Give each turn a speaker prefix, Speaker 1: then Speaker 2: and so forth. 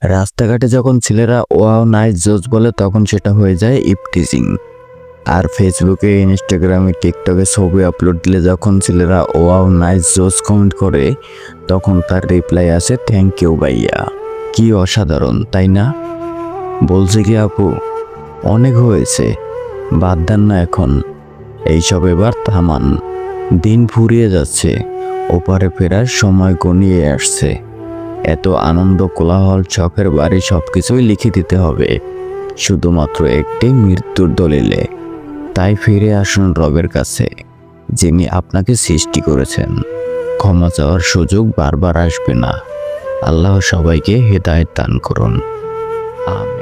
Speaker 1: রাস্তাঘাটে যখন ছেলেরা ওয়াও নাইস জোস বলে তখন সেটা হয়ে যায় ইপটিজিং। আর ফেসবুকে, ইনস্টাগ্রামে, টিকটকে ছবি আপলোড দিলে যখন ছেলেরা ওয়াও নাইস জোস কমেন্ট করে তখন তার রিপ্লাই আসে থ্যাংক ইউ ভাইয়া। কি অসাধারণ তাই না? বলছে কি আপু অনেক হয়েছে, বাদ দেন না এখন, এইসব এবার থামান। দিন ফুরিয়ে যাচ্ছে, ওপারে ফেরার সময় ঘনিয়ে আসছে। এত আনন্দ, কোলাহল, শখের বাড়ি সবকিছুই লিখে দিতে হবে শুধুমাত্র একটি মৃত্যুর দলিলে। তাই ফিরে আসুন রবের কাছে, যিনি আপনাকে সৃষ্টি করেছেন। ক্ষমা চাওয়ার সুযোগ বারবার আসবে না। আল্লাহ সবাইকে হেদায়েত দান করুন। আমিন।